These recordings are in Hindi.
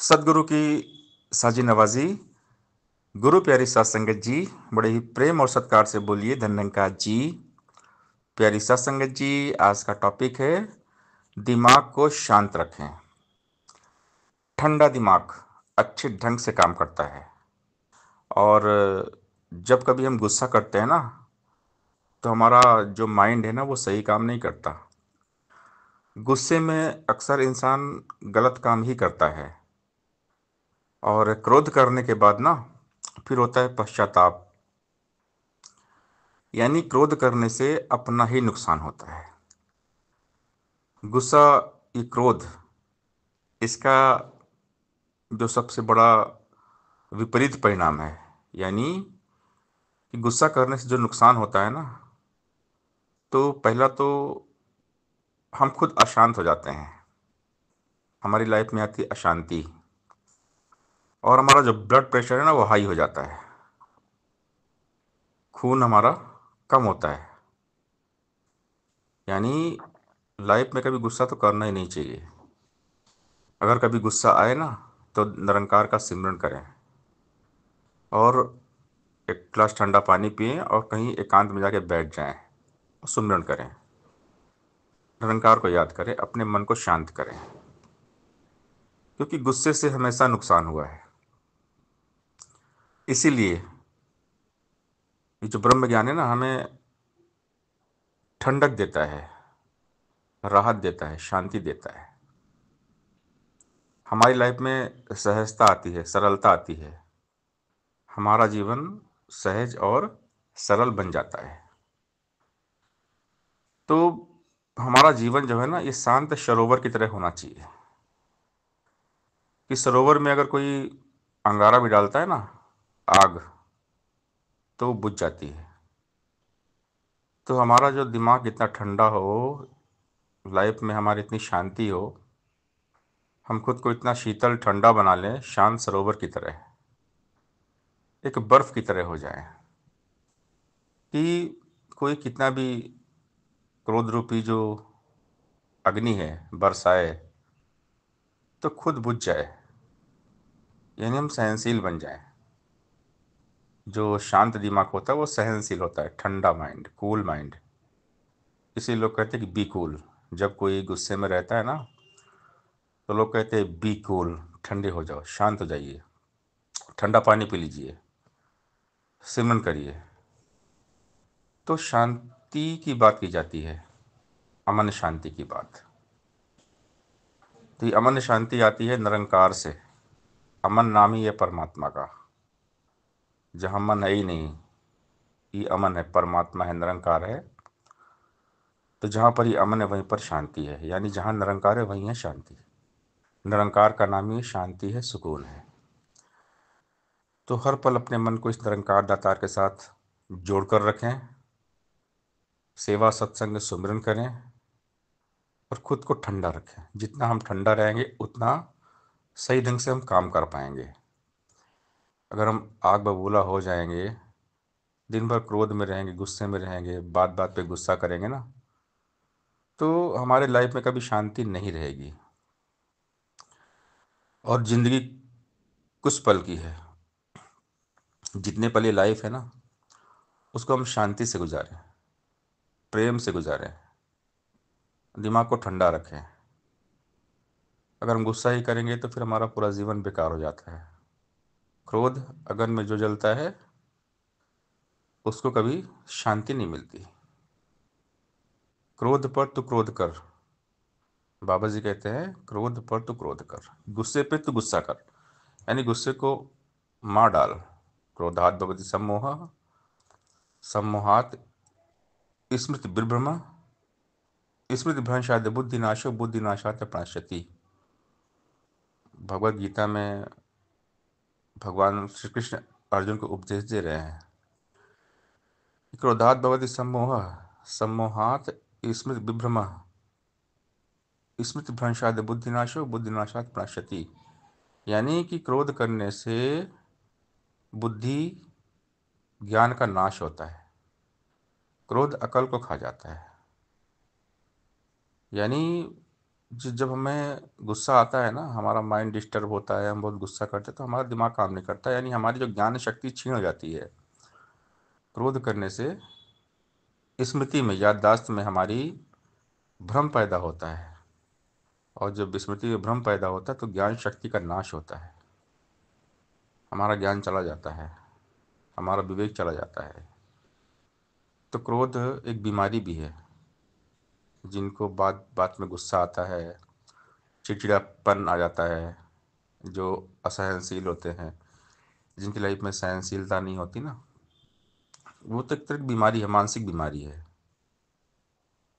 सदगुरु की साजी नवाजी। गुरु प्यारी सात संगत जी, बड़े ही प्रेम और सत्कार से बोलिए धन्यंकार जी। प्यारी सात संगत जी, आज का टॉपिक है दिमाग को शांत रखें। ठंडा दिमाग अच्छे ढंग से काम करता है। और जब कभी हम गुस्सा करते हैं ना, तो हमारा जो माइंड है ना, वो सही काम नहीं करता। गुस्से में अक्सर इंसान गलत काम ही करता है। और क्रोध करने के बाद ना, फिर होता है पश्चाताप। यानी क्रोध करने से अपना ही नुकसान होता है। गुस्सा, ये क्रोध, इसका जो सबसे बड़ा विपरीत परिणाम है, यानी कि गुस्सा करने से जो नुकसान होता है ना, तो पहला तो हम खुद अशांत हो जाते हैं। हमारी लाइफ में आती है अशांति। और हमारा जो ब्लड प्रेशर है ना, वो हाई हो जाता है। खून हमारा कम होता है। यानी लाइफ में कभी गुस्सा तो करना ही नहीं चाहिए। अगर कभी गुस्सा आए ना, तो निरंकार का सिमरन करें और एक गिलास ठंडा पानी पिएं और कहीं एकांत में जाके बैठ जाएं और सुमिरन करें। निरंकार को याद करें, अपने मन को शांत करें, क्योंकि गुस्से से हमेशा नुकसान हुआ है। इसीलिए ये जो ब्रह्म ज्ञान है ना, हमें ठंडक देता है, राहत देता है, शांति देता है। हमारी लाइफ में सहजता आती है, सरलता आती है। हमारा जीवन सहज और सरल बन जाता है। तो हमारा जीवन जो है ना, ये शांत सरोवर की तरह होना चाहिए। कि सरोवर में अगर कोई अंगारा भी डालता है ना, आग, तो वो बुझ जाती है। तो हमारा जो दिमाग इतना ठंडा हो, लाइफ में हमारी इतनी शांति हो, हम खुद को इतना शीतल ठंडा बना लें, शांत सरोवर की तरह, एक बर्फ की तरह हो जाए कि कोई कितना भी क्रोध रूपी जो अग्नि है बरसाए, तो खुद बुझ जाए। यानी हम सहनशील बन जाएं। जो शांत दिमाग होता है वो सहनशील होता है, ठंडा माइंड, कूल माइंड। इसीलिए लोग कहते हैं कि बी कूल। जब कोई गुस्से में रहता है ना, तो लोग कहते हैं बी कूल, ठंडे हो जाओ, शांत हो जाइए, ठंडा पानी पी लीजिए, सिमरन करिए। तो शांति की बात की जाती है, अमन शांति की बात। तो ये अमन शांति आती है निरंकार से। अमन नाम ही है परमात्मा का। जहाँ मन है ही नहीं, ये अमन है, परमात्मा है, निरंकार है। तो जहाँ पर ये अमन है, वहीं पर शांति है। यानी जहाँ निरंकार है, वहीं है शांति। निरंकार का नाम ही शांति है, सुकून है। तो हर पल अपने मन को इस निरंकार दातार के साथ जोड़कर रखें। सेवा सत्संग सुमिरन करें और खुद को ठंडा रखें। जितना हम ठंडा रहेंगे, उतना सही ढंग से हम काम कर पाएंगे। अगर हम आग बबूला हो जाएंगे, दिन भर क्रोध में रहेंगे, गुस्से में रहेंगे, बात बात पे गुस्सा करेंगे ना, तो हमारे लाइफ में कभी शांति नहीं रहेगी। और ज़िंदगी कुछ पल की है। जितने पल ये लाइफ है ना, उसको हम शांति से गुजारें, प्रेम से गुजारें, दिमाग को ठंडा रखें। अगर हम गुस्सा ही करेंगे तो फिर हमारा पूरा जीवन बेकार हो जाता है। क्रोध अगन में जो जलता है, उसको कभी शांति नहीं मिलती। क्रोध पर तू क्रोध कर। बाबा जी कहते हैं, क्रोध पर तू क्रोध कर, गुस्से पे तू गुस्सा कर। यानी गुस्से को मार डाल। क्रोधात भवति सम्मोह, सम्मोहात स्मृति विभ्रम, स्मृति भ्रंशात बुद्धिनाशो, बुद्धिनाशात प्रणश्यति। भगवत गीता में भगवान श्री कृष्ण अर्जुन को उपदेश दे रहे हैं। क्रोधात भवति सम्मोह, सम्मोहात स्मृति विभ्रम, स्मृति भ्रंशात बुद्धिनाशो, बुद्धिनाशात प्रणश्यति। यानी कि क्रोध करने से बुद्धि, ज्ञान का नाश होता है। क्रोध अकल को खा जाता है। यानी जब हमें गुस्सा आता है ना, हमारा माइंड डिस्टर्ब होता है, हम बहुत गुस्सा करते हैं तो हमारा दिमाग काम नहीं करता, यानी हमारी जो ज्ञान शक्ति छीन हो जाती है। क्रोध करने से स्मृति में, याददाश्त में हमारी भ्रम पैदा होता है, और जब स्मृति में भ्रम पैदा होता है तो ज्ञान शक्ति का नाश होता है, हमारा ज्ञान चला जाता है, हमारा विवेक चला जाता है। तो क्रोध एक बीमारी भी है। जिनको बात बात में गुस्सा आता है, चिड़चिड़ापन आ जाता है, जो असहनशील होते हैं, जिनकी लाइफ में सहनशीलता नहीं होती ना, वो तो एक तरह की बीमारी है, मानसिक बीमारी है।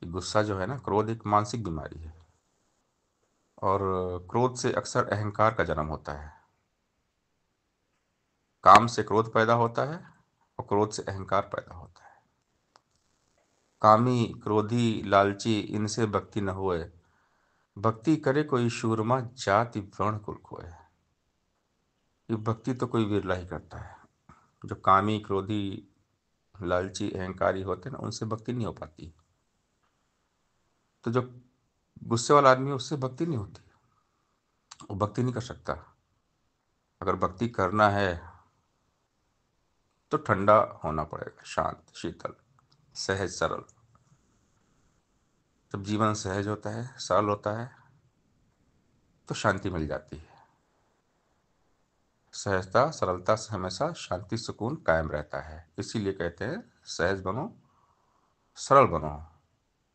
ये गुस्सा जो है ना, क्रोध एक मानसिक बीमारी है। और क्रोध से अक्सर अहंकार का जन्म होता है। काम से क्रोध पैदा होता है और क्रोध से अहंकार पैदा होता है। कामी, क्रोधी, लालची, इनसे भक्ति न होए, भक्ति करे कोई शूरमा, जाति वर्ण कुल खोए। ये भक्ति तो कोई विरला ही करता है। जो कामी, क्रोधी, लालची, अहंकारी होते हैं ना, उनसे भक्ति नहीं हो पाती। तो जो गुस्से वाला आदमी है, उससे भक्ति नहीं होती, वो भक्ति नहीं कर सकता। अगर भक्ति करना है तो ठंडा होना पड़ेगा, शांत, शीतल, सहज, सरल। जब जीवन सहज होता है, सरल होता है, तो शांति मिल जाती है। सहजता, सरलता से हमेशा शांति, सुकून कायम रहता है। इसीलिए कहते हैं सहज बनो, सरल बनो।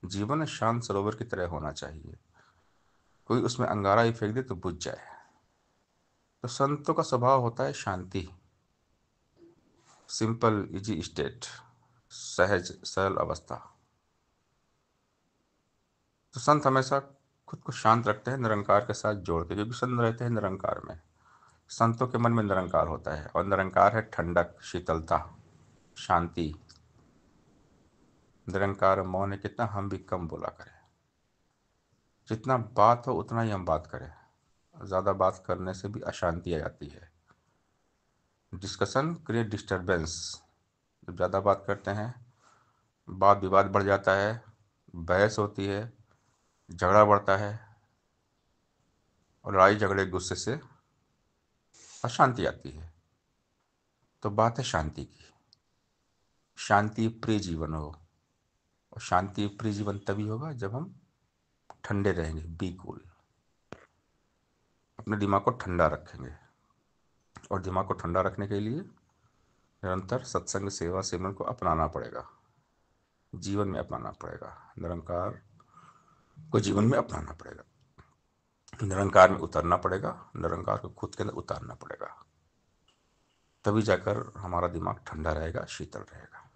जीवन शांत सरोवर की तरह होना चाहिए, कोई उसमें अंगारा ही फेंक दे तो बुझ जाए। तो संतों का स्वभाव होता है शांति, सिंपल इजी स्टेट, सहज सरल अवस्था। तो संत हमेशा खुद को शांत रखते हैं, निरंकार के साथ जोड़ के, क्योंकि संत रहते हैं निरंकार में। संतों के मन में निरंकार होता है, और निरंकार है ठंडक, शीतलता, शांति। निरंकार मौन है, कितना हम भी कम बोला करें। जितना बात हो उतना ही हम बात करें, ज़्यादा बात करने से भी अशांति आ जाती है। Discussion create disturbance. जब ज़्यादा बात करते हैं, वाद विवाद बढ़ जाता है, बहस होती है, झगड़ा बढ़ता है, और लड़ाई झगड़े गुस्से से अशांति आती है। तो बात है शांति की। शांति प्रिय जीवन हो, और शांति प्रिय जीवन तभी होगा जब हम ठंडे रहेंगे, बी कूल, अपने दिमाग को ठंडा रखेंगे। और दिमाग को ठंडा रखने के लिए निरंतर सत्संग, सेवा, सिमरन को अपनाना पड़ेगा, जीवन में अपनाना पड़ेगा। निरंकार को जीवन में अपनाना पड़ेगा, निरंकार में उतरना पड़ेगा, निरंकार को खुद के अंदर उतारना पड़ेगा। तभी जाकर हमारा दिमाग ठंडा रहेगा, शीतल रहेगा।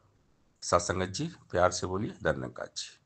सत्संगत जी, प्यार से बोलिए, धन्यवाद जी।